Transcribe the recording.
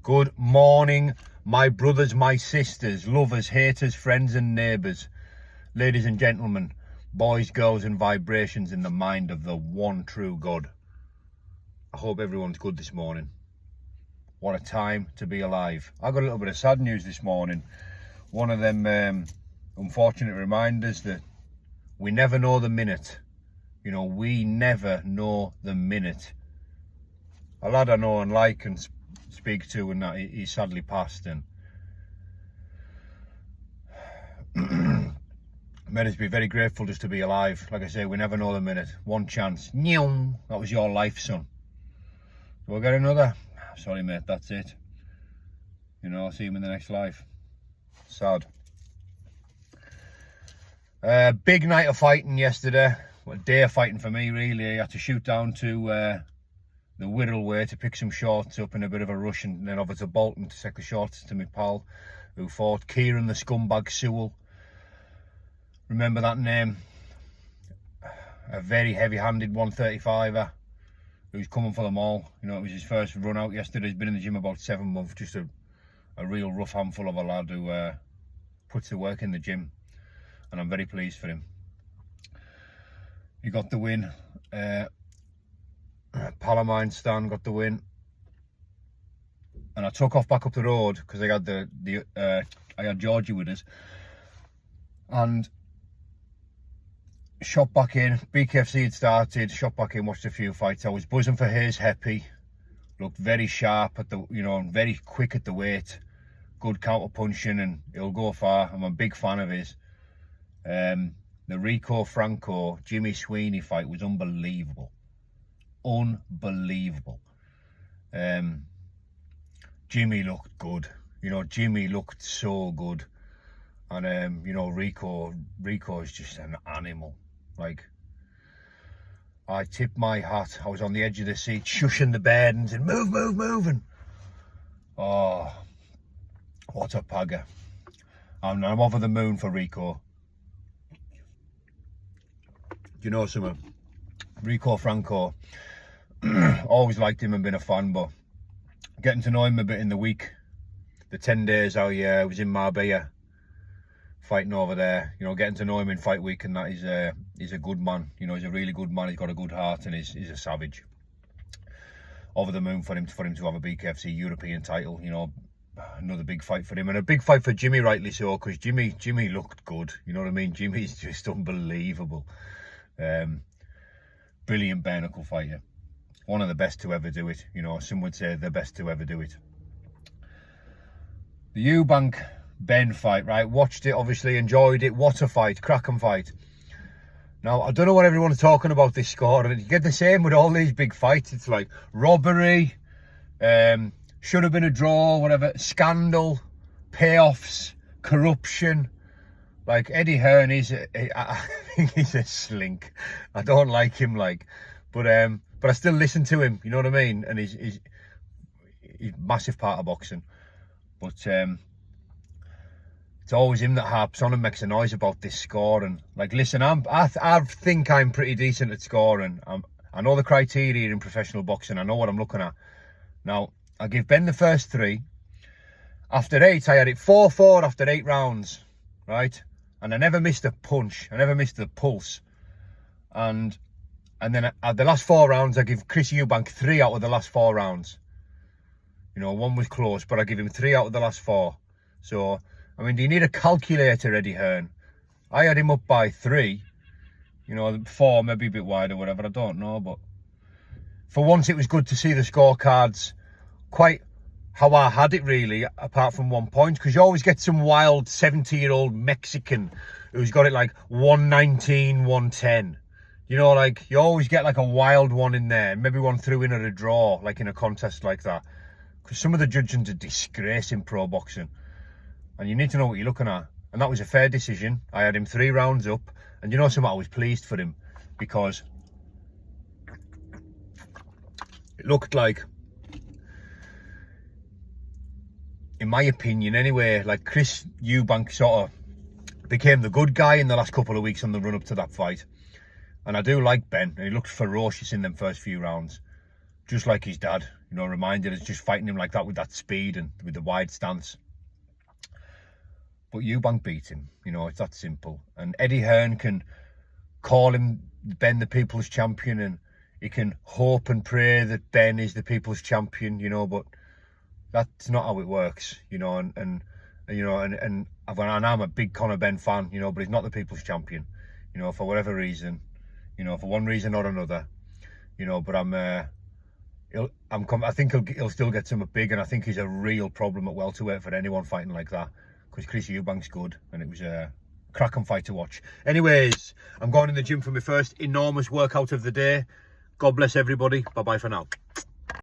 Good morning, my brothers, my sisters, lovers, haters, friends and neighbours. Ladies and gentlemen, boys, girls and vibrations in the mind of the one true God. I hope everyone's good this morning. What a time to be alive. I got a little bit of sad news this morning. One of them unfortunate reminders that we never know the minute. You know, we never know the minute. A lad I know and like and speak to, and that he sadly passed, and made us be very grateful just to be alive. Like I say, we never know the minute. One chance. That was your life, son. We'll get another. Sorry, mate, that's it. You know, I'll see him in the next life. Sad. Big night of fighting yesterday. Well, a day of fighting for me, really. I had to shoot down to the Wirral way to pick some shorts up in a bit of a rush, and then over to Bolton to take the shorts to my pal who fought, Kieran the Scumbag Sewell. Remember that name? A very heavy-handed 135er who's coming for them all. You know, it was his first run out yesterday. He's been in the gym about 7 months. Just a real rough handful of a lad who puts the work in the gym, and I'm very pleased for him. He got the win. Pal of mine, Stan, got the win, and I took off back up the road because I had I had Georgie with us, and shot back in. BKFC had started. Shot back in, watched a few fights. I was buzzing for his Heppy. Looked very sharp at the, you know, and very quick at the weight. Good counter punching, and he'll go far. I'm a big fan of his. The Rico Franco Jimmy Sweeney fight was unbelievable. Unbelievable. Jimmy looked good. You know, Jimmy looked so good. And you know, Rico is just an animal. Like, I tipped my hat. I was on the edge of the seat shushing the bed and saying, move, and oh, what a pagger. I'm over the moon for Rico. Do you know something? Rico Franco, always liked him and been a fan, but getting to know him a bit in the week, the 10 days I was in Marbella fighting over there, you know, getting to know him in fight week, and that he's a good man. You know, he's a really good man. He's got a good heart, and he's a savage. Over the moon for him to have a BKFC European title. You know, another big fight for him, and a big fight for Jimmy, rightly so, because Jimmy looked good. You know what I mean? Jimmy's just unbelievable. Brilliant bare knuckle fighter. One of the best to ever do it. You know, some would say the best to ever do it. The Eubank Ben fight, right? Watched it, obviously, enjoyed it. What a fight, cracking fight. Now, I don't know what everyone's talking about this score, and you get the same with all these big fights. It's like robbery, should have been a draw, whatever, scandal, payoffs, corruption. Like, Eddie Hearn I think he's a slink. I don't like him, like, but I still listen to him. You know what I mean? And he's a massive part of boxing. But it's always him that harps on and makes a noise about this score. And like, listen, I think I'm pretty decent at scoring. I know the criteria in professional boxing. I know what I'm looking at. Now, I give Ben the first 3. After 8, I had it 4-4 after 8 rounds, right? And I never missed a punch. I never missed the pulse. And then at the last 4 rounds, I give Chris Eubank 3 out of the last 4 rounds. You know, 1 was close, but I give him 3 out of the last 4. So, I mean, do you need a calculator, Eddie Hearn? I had him up by 3. You know, 4, maybe a bit wide or whatever, I don't know. But for once, it was good to see the scorecards quite how I had it, really, apart from 1 point. Because you always get some wild 70-year-old Mexican who's got it like 119, 110. You know, like, you always get like a wild one in there. Maybe one threw in at a draw, like in a contest like that. Because some of the judging's a disgrace in pro boxing. And you need to know what you're looking at. And that was a fair decision. I had him 3 rounds up. And you know something, I was pleased for him. Because it looked like, in my opinion anyway, like Chris Eubank sort of became the good guy in the last couple of weeks on the run up to that fight. And I do like Ben, and he looked ferocious in them first few rounds. just like his dad, you know, reminded us, just fighting him like that with that speed and with the wide stance. But Eubank beat him, you know, it's that simple. And Eddie Hearn can call him Ben the People's Champion, and he can hope and pray that Ben is the People's Champion, you know, but that's not how it works, you know. And I'm a big Conor Benn fan, you know, but he's not the People's Champion, you know, for whatever reason, you know, for one reason or another, you know. But I think he'll still get something big, and I think he's a real problem at welterweight for anyone fighting like that, because Chris Eubank's good, and it was a cracking fight to watch. Anyways, I'm going in the gym for my first enormous workout of the day. God bless everybody. Bye bye for now.